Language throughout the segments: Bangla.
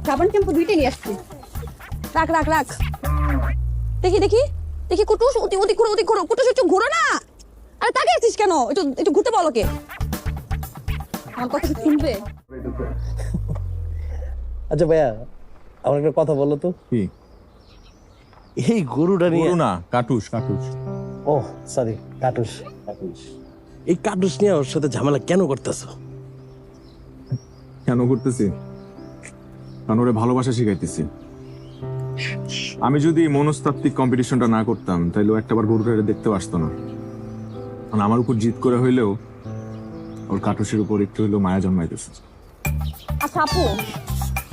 সাবান শ্যাম্পু দুইটাই নিয়ে আসছি। রাখ রাখ রাখ। দেখি দেখি দেখি কুটুস, অতি ঘুরো কুটুস, একটু ঘুরো না। আরে তাকে আছিস কেন? একটু একটু ঘুরতে বলো কে। আমার কথা শুনবে? আচ্ছা ভাইয়া, আমার একটা কথা বলো তো। কি? এই গরুটা নিয়ে। গরু না, কাটুস কাটুস। ও সরি, কাটুস। এই কাটুস নিয়ে ওর সাথে ঝামেলা কেন করতেছো? কেন করতেছি? কারণ ওরে ভালোবাসা শিখাইতেছি। আমি যদি মনস্তাত্ত্বিক কম্পিটিশনটা না করতাম তাহলে ও একটাবার গরুটা দেখতেও আসতো না। কারণ আমার উপর জিত করে হইলেও ওর কাটুসের উপর একটু হইলেও মায়া জন্মাইতেছে। আচ্ছা আপু,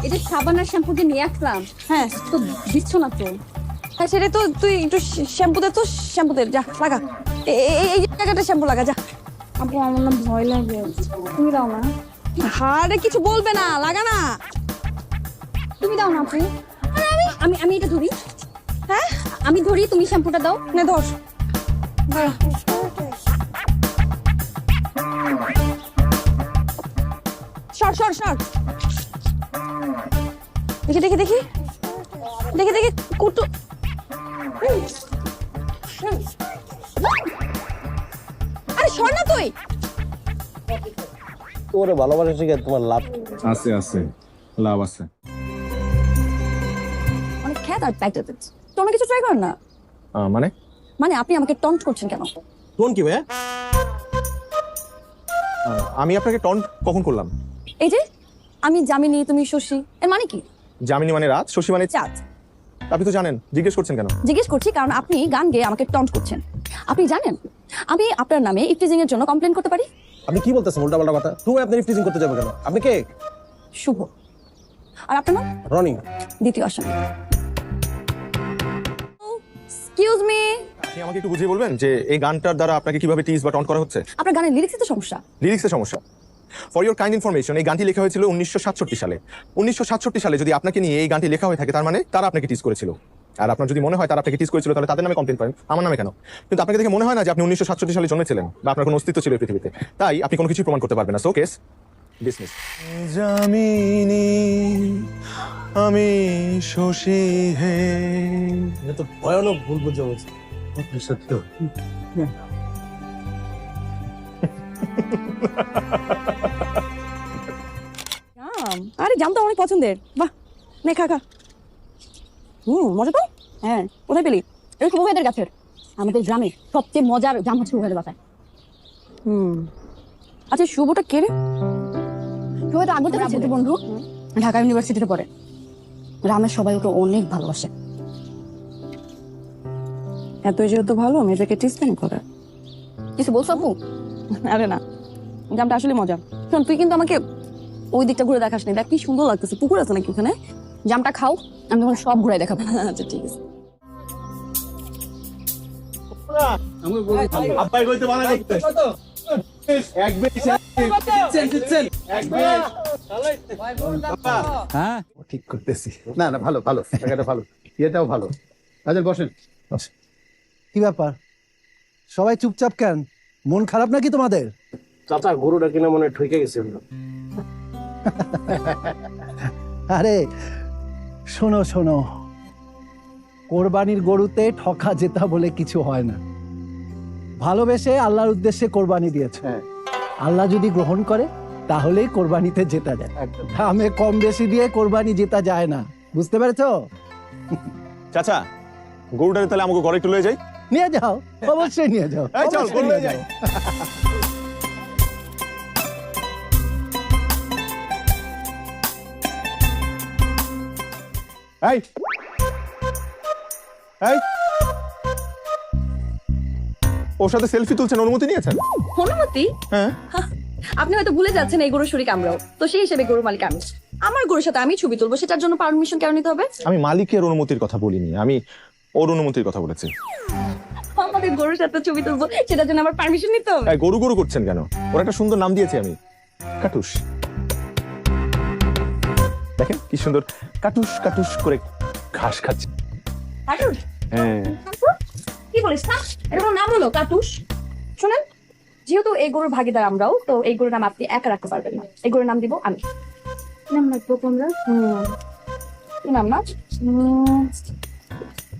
এই যে সাবান আর শ্যাম্পু যে নিয়ে আসলাম, হ্যাঁ তো দিচ্ছ না তো। হ্যাঁ সেটা তো তুই একটু শ্যাম্পু দে তো, শ্যাম্পু দে, যা লাগা। এই জায়গাটা শ্যাম্পু লাগা, যা। আপু আমার না ভয় লাগে, তুমি দাও না। হারে কিছু বলবে না, লাগা না। তুমি দাও না আপু। আরে আমি আমি এটা ধরি। হ্যাঁ আমি ধরি, তুমি শ্যাম্পুটা দাও। নে ধর। সর সর সর। দেখি দেখি দেখি দেখি দেখি কুটু। আরে সর না তুই। তোরে ভালোবাসা শিখে তোমার লাভ আছে আছে, লাভ আছে। অনেক খ্যাত আর প্যাকেট তোমরা কিছু ট্রাই করেন না? মানে মানে আপনি আমাকে টন্ট করছেন কেন? কোন কি ভাইয়া? আমি আপনাকে টন্ট কখন করলাম? এই যে আমি জামিনী, তুমি শশী, এর মানে কি? জামিনী মানে রাত, শশী মানে চাঁদ। আপনি তো জানেন, জিজ্ঞেস করছেন কেন? জিজ্ঞেস করছি কারণ আপনি গান গেয়ে আমাকে টন্ট করছেন। আপনি জানেন আমি আপনার নামে ইফটিজিং এর জন্য কমপ্লেন করতে পারি। আপনি কি বলতেছেন উল্টাপাল্টা কথা? তুমি আপনি রিফ্রিজিং করতে যাবে কেন? আপনি কে? শুভ। আর আপনার নাম? রনি। দ্বিতীয় আসামি। এক্সকিউজ মি, আপনি আমাকে একটু বুঝিয়ে বলবেন যে এই গানটার দ্বারা আপনাকে কিভাবে টিজ বা টন্ট করা হচ্ছে? আপনার গানের লিরিক্সে তো সমস্যা। লিরিক্সের সমস্যা। ফর ইউর কাইন্ড ইনফরমেশন, এই গানটি লেখা হয়েছিল 1967 সালে। 1967 সালে যদি আপনাকে নিয়ে এই গানটি লেখা হয়ে থাকে, তার মানে তারা আপনাকে টিজ করেছিল। আর আপনার যদি মনে হয় তারা আপনাকে টিজ করেছিল, তাহলে তাদের নামে কমপ্লেন করেন, আমার নামে কেন? কিন্তু আপনাকে দেখে মনে হয় না যে আপনি 1967 সালে জন্মেছিলেন বা আপনার কোনো অস্তিত্ব ছিল এই পৃথিবীতে। তাই আপনি কোনো কিছু প্রমাণ করতে পারবেন না। So case dismiss. জামিনী আমি শশী হে। এটা তো ভয়ানক ভুল বুঝে বলছি। সত্য। আরে জাম তো অনেক পছন্দের। বাহ, নে খা খা। মজা তো। হ্যাঁ, কোথায় পেলি? এই শুভ ভাইদের গাছের। আমাদের গ্রামে সবচেয়ে মজার জাম হচ্ছে শুভ ভাইদের বাসায়। আচ্ছা শুভটা কে রে? শুভ তো আগে থেকে বন্ধু, ঢাকা ইউনিভার্সিটিতে পড়ে। গ্রামের সবাই ওকে অনেক ভালোবাসে। এত যেহেতু ভালো, মেয়েদেরকে টিস কেন করে? কিছু বলছো আপু? আরে না, জামটা আসলে মজা। শোন, তুই কিন্তু আমাকে ওই দিকটা ঘুরে দেখাস নি। দেখ কি সুন্দর লাগতেছে, পুকুর আছে নাকি ওখানে? জামটা খাও, আমি তোমার সব ঘুরে দেখাবো। আচ্ছা ঠিক আছে। আব্বাই কইতে ভালো লাগছে। হ্যাঁ ঠিক করতেছি। না না, ভালো ভালো, জায়গাটা ভালো, এটাও ভালো। আচ্ছা বসেন। কি ব্যাপার, সবাই চুপচাপ কেন? মন খারাপ নাকি তোমাদের? চাচা গরুটা কিনা মনে ঠকে গেছে। আরে শোনো শোনো, কোরবানির গরুতে ঠকা জেতা বলে কিছু হয় না। ভালোবেসে আল্লাহর উদ্দেশ্যে কোরবানি দিয়েছে, আল্লাহ যদি গ্রহণ করে তাহলেই কোরবানিতে জেতা যায়। দামে কম বেশি দিয়ে কোরবানি জেতা যায় না, বুঝতে পেরেছো? চাচা, গরুটারে তাহলে আমাকে ঘরে একটু লয়ে যাই। নিয়ে যাও, অবশ্যই নিয়ে যাও। এই চল, অবশ্যই গরু নিয়ে নিয়ে যাই। যাও। এই এই, ওর সাথে সেলফি তুলছেন, অনুমতি নিয়েছেন? অনুমতি? হ্যাঁ। আপনি হয়তো ভুলে যাচ্ছেন এই গরুর শরীক আমরাও তো, সেই হিসেবে গরুর মালিক আমি। আমার গরুর সাথে আমি ছবি তুলবো, সেটার জন্য পারমিশন কেন নিতে হবে? আমি মালিকের অনুমতির কথা বলিনি, আমি ওর অনুমতির কথা বলেছি। আমাদের গরুর সাথে ছবি তুলবো, সেটার জন্য আমার পারমিশন নিতে হবে? এই গরু গরু করছেন কেন? ওর একটা সুন্দর নাম দিয়েছি আমি, কাটুস। দেখেন কি সুন্দর কাটুস কাটুস করে ঘাস খাচ্ছে। কাটুস? হ্যাঁ। কি বলিস না, এটা কোনো নাম হলো কাটুস? শোনেন, যেহেতু এই গরুর ভাগিদার আমরাও, তো এই গরুর নাম আপনি একা রাখতে পারবেন না। এই গরুর নাম দিব আমি। নাম রাখবো তোমরা? নাম না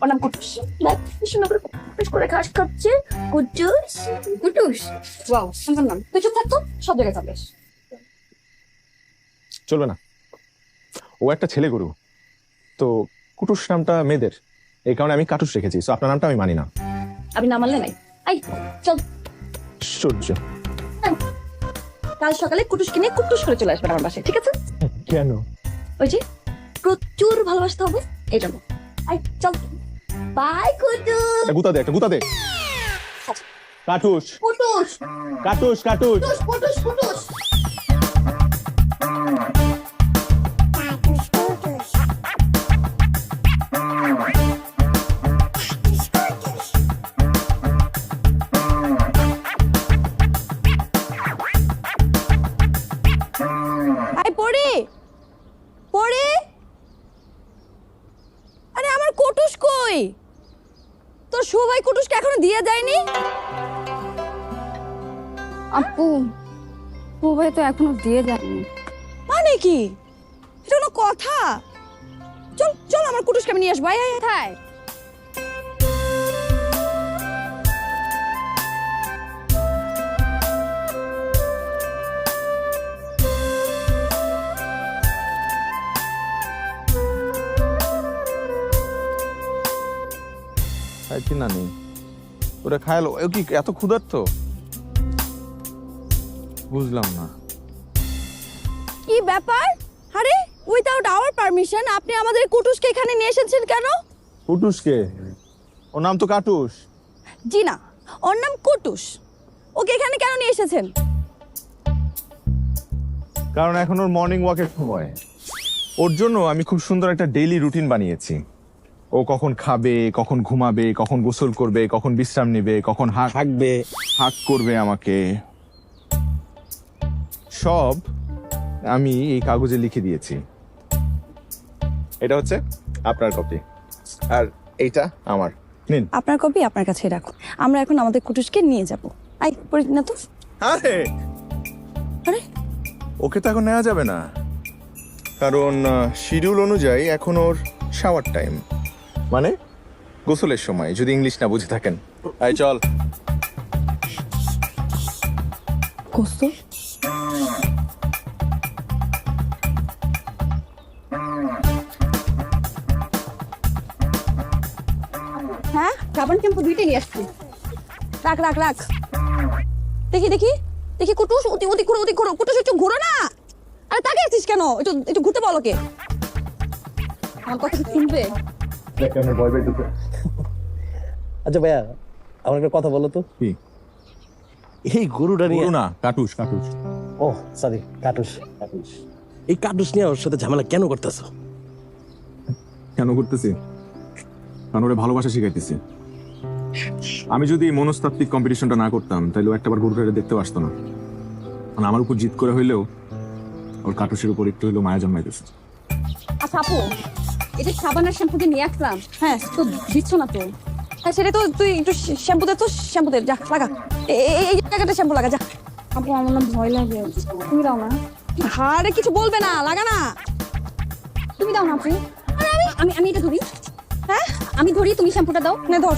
ওর নাম কুটুস। দেখ কি সুন্দর করে কুটুস করে ঘাস খাচ্ছে। কুটুস কুটুস, ওয়াও সুন্দর নাম। তুই চুপ থাক তো, সব জায়গায় যাবে। চলবে না, ও একটা ছেলে গরু, তো কুটুস নামটা মেয়েদের, এই কারণে আমি কাটুস রেখেছি। তো আপনার নামটা আমি মানি না। আমি না মানলে নাই। আই চল, সূর্য। কাল সকালে কুটুসকে নিয়ে কুটুস করে চলে আসবেন আমার বাসায়, ঠিক আছে? কেন? ওই যে প্রচুর ভালোবাসতে হবে এই জন্য। আই চল, বাই কুটুস। একটা গুতা দে, একটা গুতা দে। কাটুস কুটুস কাটুস কাটুস। কুটুস কুটুস কুটুস। আই পড়ি পড়ি, আরে আমার কুটুস কই? তোর সবাই কুটুসকে এখনো দিয়ে যায়নি? আপু সবাই তো এখনো দিয়ে যায়নি। মানে কি? এটা কোনো কথা? চল চল, আমার কুটুসকে আমি নিয়ে আসবো। আয় আয় আয়। খাইছি না নেই, ওটা খায়ালো। ও কি এত ক্ষুধার্ত? বুঝলাম না। কি ব্যাপার? আরে উইদাউট আওয়ার পারমিশন আপনি আমাদের কুটুসকে এখানে নিয়ে এসেছেন কেন? কুটুসকে? ওর নাম তো কাটুস। জি না, ওর নাম কুটুস। ওকে এখানে কেন নিয়ে এসেছেন? কারণ এখন ওর মর্নিং ওয়াকের সময়। ওর জন্য আমি খুব সুন্দর একটা ডেইলি রুটিন বানিয়েছি। ও কখন খাবে, কখন ঘুমাবে, কখন গোসল করবে, কখন বিশ্রাম নেবে, কখন থাকবে। হাঁক করবে আমাকে, সব আমি এই কাগজে লিখে দিয়েছি। এটা হচ্ছে আপনার কপি, আর এইটা আমার। নিন। আপনার কপি আপনার কাছে রাখুন। আমরা এখন আমাদের কুটুসকে নিয়ে যাব। আই পড়ি না তো। আরে আরে ওকে তো এখন নেওয়া যাবে না, কারণ শিডিউল অনুযায়ী এখন ওর শাওয়ার টাইম, মানে গোসলের সময়, যদি ইংলিশ না বুঝে থাকেন। আই চল। গোসল? হ্যাঁ, সাবান শ্যাম্পু দুইটাই নিয়ে আসছি। রাখ রাখ রাখ। দেখি দেখি দেখি কুটুস, ওদিক ঘুরো ওদিক ঘুরো। কুটুস একটু ঘুরো না। আরে তাকে আসছিস কেন? একটু একটু ঘুরতে বলো কে। আমার কথা কি শুনবে? আচ্ছা ভাইয়া, আমার একটা কথা বলো তো। কি? এই গরুটা নিয়ে, না, কাটুস কাটুস। ও সরি, কাটুস কাটুস। এই কাটুস নিয়ে ওর সাথে ঝামেলা কেন করতেছো? কেন করতেছি? কারণ ওরে ভালোবাসা শিখাইতেছি। আমি যদি মনস্তাত্ত্বিক কম্পিটিশনটা না করতাম, তাহলে ও একটাবার গরুটারে দেখতেও আসতো না। কারণ আমার উপর জিত করে হইলেও ওর কাটুসের উপর একটু হইলেও মায়া জন্মাইতেছে। আচ্ছা আপু, এটা সাবান আর শ্যাম্পু যে নিয়ে আসলাম, হ্যাঁ তো দিচ্ছ না তো। হ্যাঁ সেটা তো তুই একটু শ্যাম্পু দে তো, শ্যাম্পু দে, যা লাগা। এই জায়গাটা শ্যাম্পু লাগা, যা। আপু আমার না ভয় লাগে, তুমি দাও না। আরে কিছু বলবে না, লাগা না। তুমি দাও না আপু। আরে আমি আমি আমি এটা ধরি। হ্যাঁ আমি ধরি, তুমি শ্যাম্পুটা দাও। না ধর।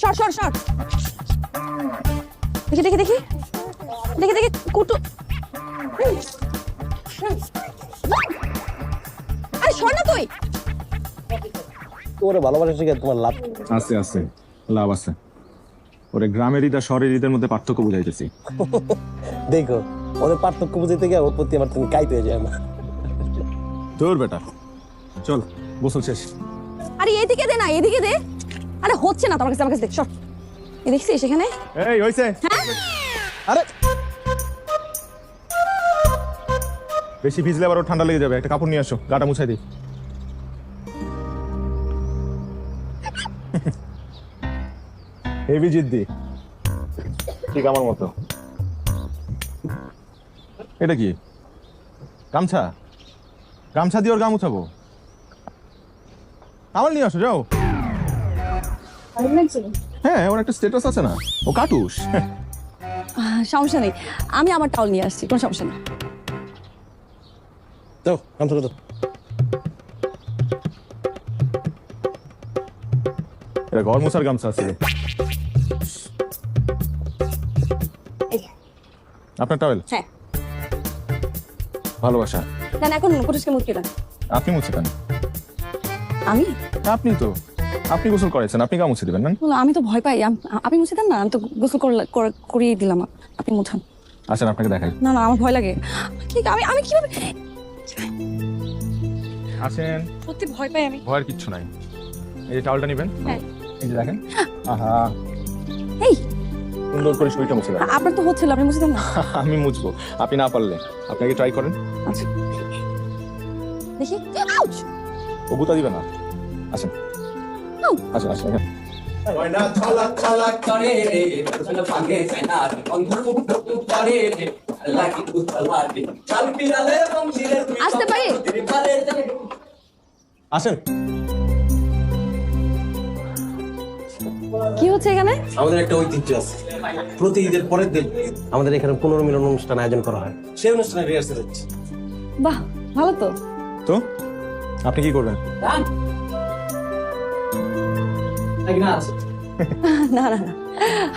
সর সর সর। দেখি দেখি দেখি দেখি দেখি কুটু। আরে শোন না তুই। তোমার ভালোবাসা শিখে তোমার লাভ? আছে আছে, লাভ আছে। ওরে গ্রামের ঈদ আর শহরের ঈদের মধ্যে পার্থক্য বুঝাইতেছি। দেখো, ওদের পার্থক্য বুঝাইতে গিয়ে ওর প্রতি আমার তুমি কাইতে হয়ে যায় না। তোর বেটা চল, গোসল শেষ। আরে এদিকে দে না, এদিকে দে। আরে হচ্ছে না তোমার কাছে, আমার কাছে দেখ। সর। এই দেখছিস এখানে? এই হইছে। আরে বেশি ভিজলে আবার ওর ঠান্ডা লেগে যাবে। একটা কাপড় নিয়ে আসো, গাটা মুছাই দিই। হেভি জিদ্দি, ঠিক আমার মতো। এটা কি? গামছা? গামছা দিয়ে ওর গা মুছাবো? আমার নিয়ে আসো, যাও। হ্যাঁ, ওর একটা স্ট্যাটাস আছে না, ও কাটুস। সমস্যা নেই, আমি আমার টাওয়াল নিয়ে আসছি, কোনো সমস্যা নেই। দাও গামছা দাও। এটা ঘর মোছার গামছা আছে। আপনার টাওয়েল? হ্যাঁ। ভালোবাসা। না এখন পরিষ্কার মুখ কেন? আপনি মুছে দেন। আমি আপনি গোসল করেছেন, আপনি গা মুছে দেবেন না? আমি তো ভয় পাই, আপনি মুছে দেন না, আমি তো গোসল করিয়ে দিলাম, আপনি মুছান। আসেন আপনাকে দেখাই। না আমার ভয় লাগে। আমি কিভাবে? আসেন। সত্যি ভয় পাই আমি। ভয়ের কিচ্ছু নাই। এই যে টাওয়েলটা নেবেন। হ্যাঁ। এই যে দেখেন। আহা, এই সুন্দর করে শরীরটা মুছে দেন। আপনার তো হচ্ছিল, আপনি মুছে দেন না। আমি মুছবো, আপনি না পারলে। আপনাকে ট্রাই করেন। আচ্ছা দেখি। ও বুতা দিবে না। আসেন আসেন আসেন। আসতে পারি? আসেন। কি হচ্ছে এখানে? আমাদের একটা ঐতিহ্য আছে, প্রতি ঈদের পরের দিন আমাদের এখানে পুনর্মিলন অনুষ্ঠান আয়োজন করা হয়, সেই অনুষ্ঠানে রিহার্সাল হচ্ছে। বাহ, ভালো তো। তো আপনি কি করবেন? না না না,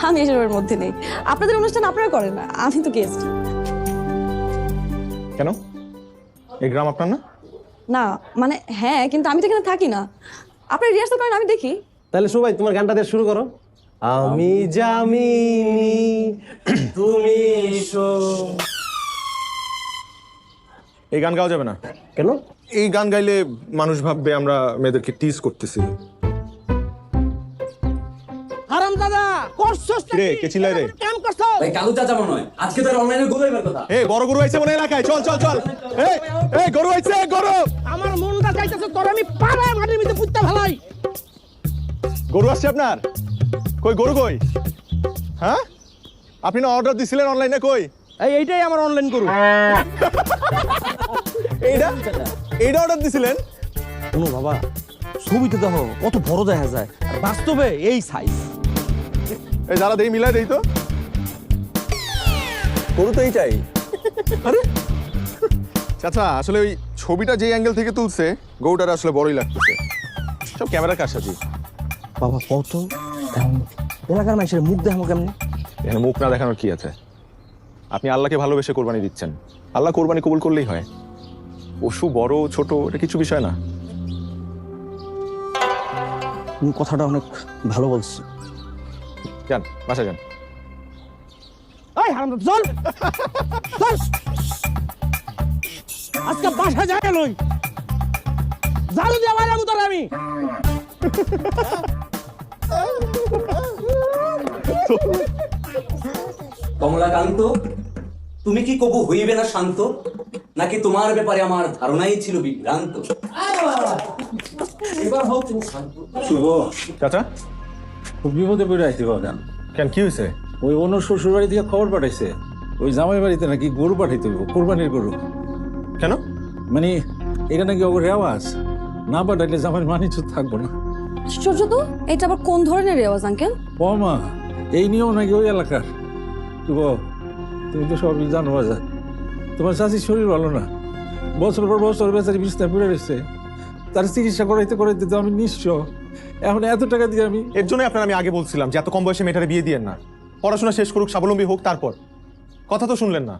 আমি এসবের মধ্যে নেই। আপনাদের অনুষ্ঠান আপনারা করেন না, আমি তো গেস্ট। কেন? এই গ্রাম আপনার না? না মানে হ্যাঁ, কিন্তু আমি তো এখানে থাকি না। আপনারা রিহার্সাল করেন, আমি দেখি। তাহলে সবাই তোমার গানটা দিয়ে শুরু করো। আমি জামিনী তুমি এসো। এই গান গাওয়া যাবে না। কেন? এই গান গাইলে মানুষ ভাববে আমরা মেয়েদেরকে টিজ করতেছি। হারাম দাদা করছস রে কে চিল্লাই রে? কাম করছস? ভাই কালু চাচা মনে হয় আজকে তো অনলাইনে গোলাইবার কথা। এই বড় গরু আইছে মনে এলাকায়, চল চল চল। এই গরু আইছে, গরু। আমার মনটা চাইতেছে তোর আমি পাড়ায় মাটির ভিতরে পুঁততে ভালাই। গরু আসছে আপনার? কই গরু কই? হ্যাঁ, আপনি না অর্ডার দিছিলেন অনলাইনে, কই? এইটাই আমার অনলাইন করু। এইটা অর্ডার দিছিলেন? শোনো বাবা, ছবিতে দেখো কত বড় দেখা যায়, আর বাস্তবে এই সাইজ। এই যারা দেই মিলাই দেই তো। গরু তো এইটাই। আরে চাচা, আসলে ওই ছবিটা যে অ্যাঙ্গেল থেকে তুলছে গরুটার আসলে বড়ই লাগতেছে। সব ক্যামেরার কারসাজি। বাবা কত এলাকার মানুষের মুখ দেখাবো কেমনে? এখানে মুখ না দেখানোর কি আছে? আপনি আল্লাহকে ভালোবেসে কোরবানি দিচ্ছেন, আল্লাহ কোরবানি কবুল করলেই হয়। পশু বড় ছোট এটা কিছু বিষয় না। তুমি কথাটা অনেক ভালো বলছো। যান বাসা যান। এই হারাম দাদা চল চল। আজকে বাসা যায় লই, জারু দিয়ে মারাম তোর আমি। কমলাকান্ত, তুমি কি কবু হইবে না শান্ত, নাকি তোমার ব্যাপারে আমার ধারণাই ছিল বিভ্রান্ত? এবার হোক তুমি শান্ত। শুভ, চাচা খুব বিপদে পড়ে আইছি বাগান। কেন, কি হয়েছে? ওই অন্য শ্বশুর বাড়ি থেকে খবর পাঠাইছে, ওই জামাই বাড়িতে নাকি গরু পাঠাইতে হবে, কোরবানির গরু। কেন? মানে এটা নাকি ওর রেওয়াজ, না পাঠাইলে জামাইয়ের মানিচ থাকবো না। আশ্চর্য তো, এটা আবার কোন ধরনের রেওয়াজ আঙ্কেল? ও মা, এই নিয়েও নাকি ওই এলাকার। শুভ, তুমি তো সবই জানো বাজার, তোমার চাষির শরীর ভালো না, বছর পর বছর বেচারি বিছনায় পড়ে রয়েছে, তার চিকিৎসা করাইতে করাইতে তো আমি নিঃস্ব। এখন এত টাকা দিয়ে আমি এর জন্য আপনার আমি আগে বলছিলাম যে এত কম বয়সে মেয়েটারে বিয়ে দিয়েন না, পড়াশোনা শেষ করুক, স্বাবলম্বী হোক, তারপর। কথা তো শুনলেন না।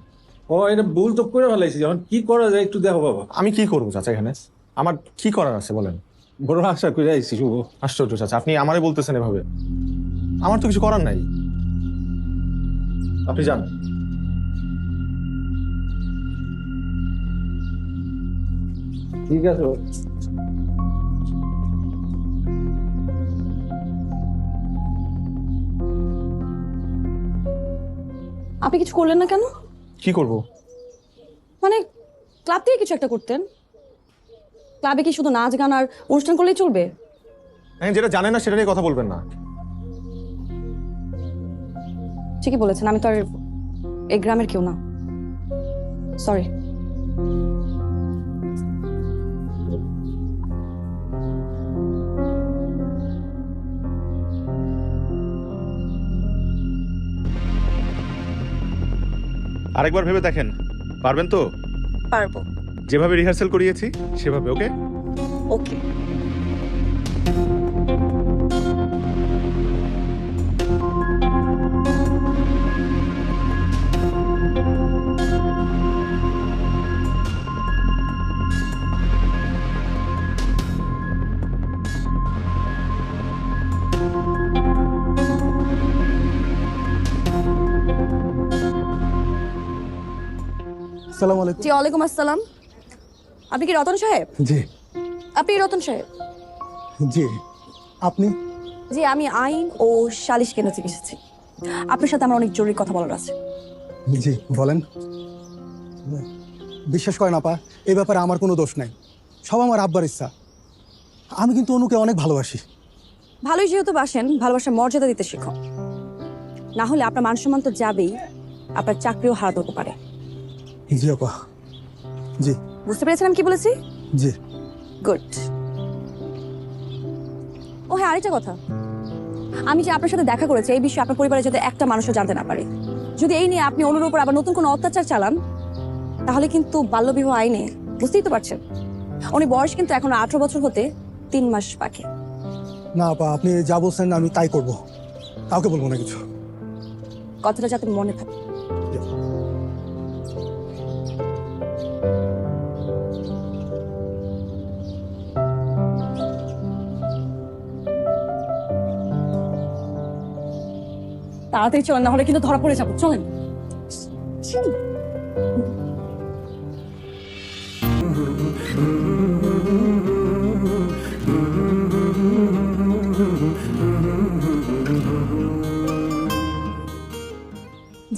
ও এটা ভুল তো করে ফেলাইছি, এখন কি করা যায় একটু দেখো বাবা। আমি কি করবো চাচা, এখানে আমার কি করার আছে বলেন? বড় আশা করে আইছি শুভ। আশ্চর্য চাচা, আপনি আমারে বলতেছেন এভাবে, আমার তো কিছু করার নাই। আপনি যান। ঠিক আছে। আপনি কিছু করলেন না কেন? কি করব? মানে ক্লাব থেকে কিছু একটা করতেন। ক্লাবে কি শুধু নাচ গান আর অনুষ্ঠান করলেই চলবে? হ্যাঁ, যেটা জানেন না সেটা নিয়ে কথা বলবেন না। ঠিকই বলেছেন, আমি তো আর এই গ্রামের কেউ না। সরি। আরেকবার ভেবে দেখেন, পারবেন তো? পারবো। যেভাবে রিহার্সাল করিয়েছি সেভাবে, ওকে? ওকে। সালাম আলাইকুম। জি ওয়ালাইকুম আসসালাম। আপনি কি রতন সাহেব? জি আপনি রতন সাহেব? জি। আপনি? জি আমি আইন ও সালিশ কেন্দ্র থেকে এসেছি। আপনার সাথে আমার অনেক জরুরি কথা বলার আছে। জি বলেন। বিশ্বাস করেন আপা, এই ব্যাপারে আমার কোনো দোষ নাই, সব আমার আব্বার ইচ্ছা। আমি কিন্তু অনুকে অনেক ভালোবাসি। ভালোই যেহেতু বাসেন, ভালোবাসার মর্যাদা দিতে শিখো, না হলে আপনার মান সম্মান তো যাবেই, আপনার চাকরিও হারাতে হতে পারে। জি আপা। জি বুঝতে পেরেছেন আমি কি বলেছি? জি। গুড। ও হ্যাঁ, আরেকটা কথা, আমি যে আপনার সাথে দেখা করেছি এই বিষয়ে আপনার পরিবারে যাতে একটা মানুষও জানতে না পারে। যদি এই নিয়ে আপনি অনুর উপর আবার নতুন কোনো অত্যাচার চালান, তাহলে কিন্তু বাল্যবিবাহ আইনে, বুঝতেই তো পারছেন, উনি বয়স কিন্তু এখন 18 বছর হতে 3 মাস বাকি। না আপা, আপনি যা বলছেন আমি তাই করব, কাউকে বলবো না কিছু। কথাটা যাতে মনে থাকে। তাড়াতাড়ি চলেন, না হলে কিন্তু ধরা পড়ে যাবো। চলেন।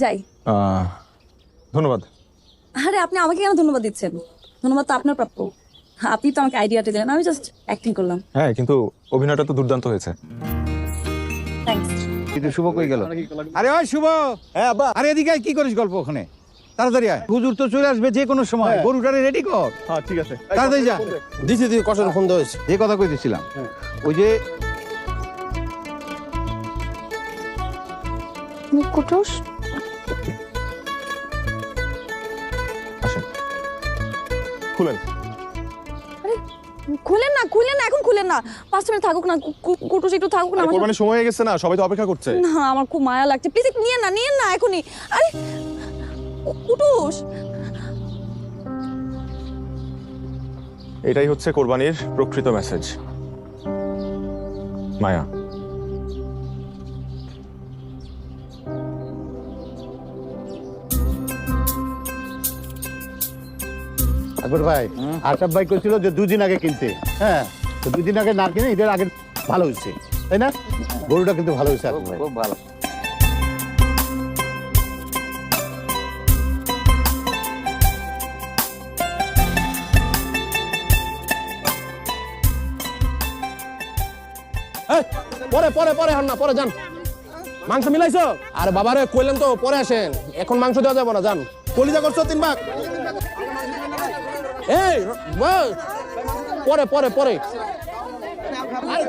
যাই। ধন্যবাদ। আরে আপনি আমাকে কেন ধন্যবাদ দিচ্ছেন? ধন্যবাদ তো আপনার প্রাপ্য। আপনি তো আমাকে আইডিয়াটা দিলেন, আমি জাস্ট অ্যাক্টিং করলাম। হ্যাঁ, কিন্তু অভিনয়টা তো দুর্দান্ত হয়েছে। থ্যাঙ্কস। কিন্তু শুভ কই গেল? আরে ওই শুভ, হ্যাঁ আব্বা। আরে এদিকে আয়, কি করিস গল্প ওখানে? তাড়াতাড়ি আয়, হুজুর তো চলে আসবে যে কোনো সময়, গরুটারে রেডি কর। হ্যাঁ ঠিক আছে, তাড়াতাড়ি যা। দিছি কষার ফোন দেওয়া হয়েছে। যে কথা কইতেছিলাম, ওই যে কুটুস, আসেন, খুলেন। খুলেন না, খুলেন না, এখন খুলেন না, 5 মিনিট থাকুক না। কুটুস একটু থাকুক না। কোরবানির সময় হয়ে গেছে না, সবাই তো অপেক্ষা করছে। না আমার খুব মায়া লাগছে, প্লিজ নিয়েন না, নিয়েন না এখনই। আরে কুটুস, এটাই হচ্ছে কোরবানির প্রকৃত মেসেজ, মায়া। আকবর ভাই, আশরাফ ভাই কইছিল যে 2 দিন আগে কিনতে। হ্যাঁ, তো 2 দিন আগে না কিনে এটার আগে ভালো হয়েছে, তাই না? গরুটা কিন্তু ভালো হয়েছে, খুব ভালো। পরে পরে পরে হন না, পরে যান। মাংস মিলাইছো? আর বাবারে কইলেন তো পরে আসেন, এখন মাংস দেওয়া যাবে না, যান। কলিজা করছো 3 ভাগ। এই পরে পরে পরে।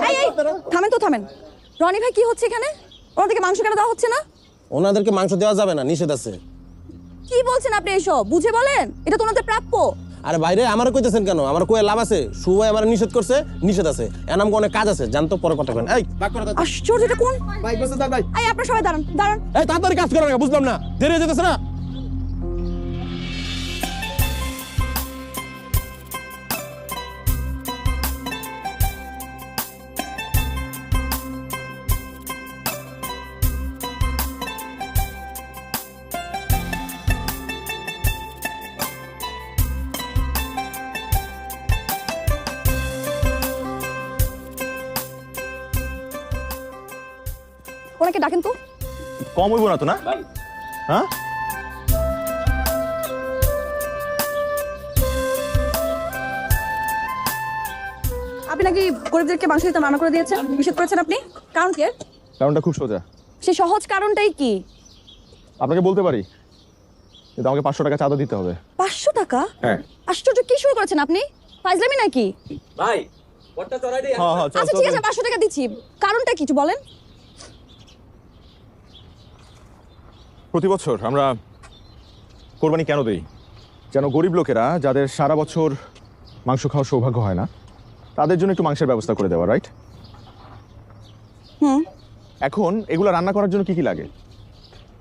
এই থামেন তো, থামেন। রনি ভাই কি হচ্ছে এখানে? ওনাদেরকে মাংস কেন দেওয়া হচ্ছে না? ওনাদেরকে মাংস দেওয়া যাবে না, নিষেধ আছে। কি বলছেন আপনি এসব? বুঝে বলেন, এটা তো ওনাদের প্রাপ্য। আরে বাইরে আমার কইতেছেন কেন? আমার কয়ে লাভ আছে? সুবাই আমার নিষেধ করছে, নিষেধ আছে। এনাম অনেক কাজ আছে, জান তো, পরে কথা কন। এই বাক করে দাও। আশ্চর্য, এটা কোন ভাই বসে দাও ভাই। এই আপনারা সবাই দাঁড়ান, দাঁড়ান। এই তাড়াতাড়ি কাজ করো না, বুঝলাম না, দেরি হয়ে যেতেছে না। ওনাকে ডাকেন তো। কম হইব না তো, না? হ্যাঁ, আপনি নাকি গরিবদেরকে মাংস দিতে মানা করে দিয়েছেন, নিষেধ করেছেন আপনি, কারণ কি? কারণটা খুব সোজা। সেই সহজ কারণটাই কি? আপনাকে বলতে পারি, কিন্তু আমাকে 500 টাকা চাঁদা দিতে হবে। 500 টাকা? হ্যাঁ। আশ্চর্য, কি শুরু করেছেন আপনি? ফাইজলামি নাকি? ভাই পটটা চড়াই দে। হ্যাঁ হ্যাঁ, আচ্ছা ঠিক আছে, 500 টাকা দিচ্ছি, কারণটা কিছু বলেন। প্রতি বছর আমরা কোরবানি কেন দেই? যেন গরিব লোকেরা যাদের সারা বছর মাংস খাওয়ার সৌভাগ্য হয় না, তাদের জন্য একটু মাংসের ব্যবস্থা করে দেওয়া, রাইট? হুম। এখন এগুলো রান্না করার জন্য কি কি লাগে?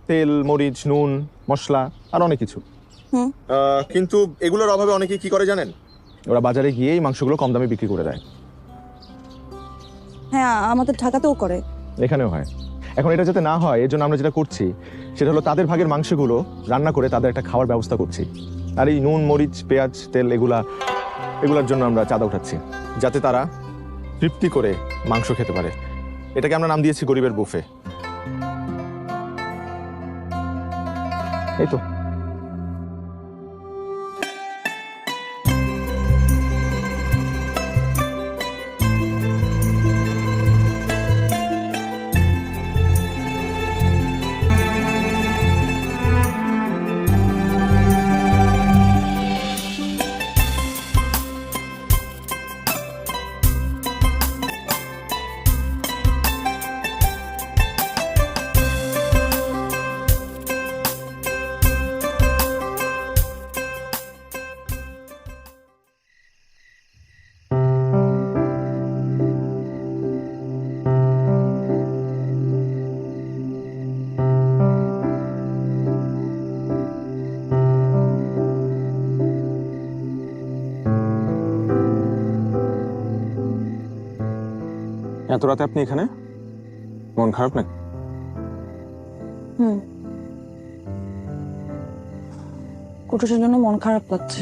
তেল, মরিচ, নুন, মশলা আর অনেক কিছু। হুম। কিন্তু এগুলোর অভাবে অনেকে কি করে জানেন? ওরা বাজারে গিয়ে এই মাংসগুলো কম দামে বিক্রি করে দেয়। হ্যাঁ, আমাদের ঢাকাতেও করে। এখানেও হয়। এখন এটা যাতে না হয় এর জন্য আমরা যেটা করছি সেটা হলো তাদের ভাগের মাংসগুলো রান্না করে তাদের একটা খাওয়ার ব্যবস্থা করছি। আর এই নুন, মরিচ, পেঁয়াজ, তেল এগুলার জন্য আমরা চাঁদা উঠাচ্ছি, যাতে তারা তৃপ্তি করে মাংস খেতে পারে। এটাকে আমরা নাম দিয়েছি গরিবের বুফে। এই তো। এত রাতে আপনি এখানে? মন খারাপ নাকি? হুম। কুটুসের জন্য মন খারাপ লাগছে।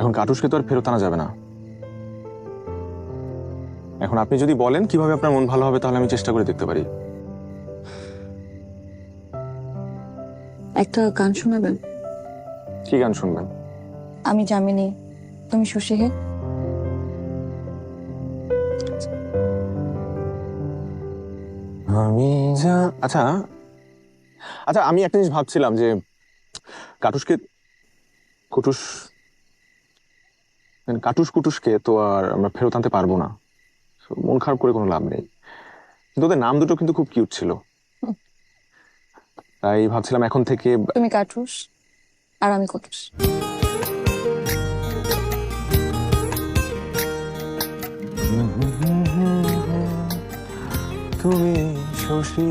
এখন কাটুসকে তো আর ফেরত আনা যাবে না। এখন আপনি যদি বলেন কিভাবে আপনার মন ভালো হবে, তাহলে আমি চেষ্টা করে দেখতে পারি। একটা গান শোনাবেন? কি গান শুনবেন? আমি জামিনী, তুমি শশী হে। আমি আচ্ছা আচ্ছা, আমি একটা জিনিস ভাবছিলাম যে কুটুসকে তো আর আমরা ফেরত আনতে পারবো না। মন খারাপ করে কোনো লাভ নেই। কিন্তু ওদের নাম দুটো কিন্তু খুব কিউট ছিল, তাই ভাবছিলাম এখন থেকে তুমি কাটুস আর আমি কুটুস। তুমি শশী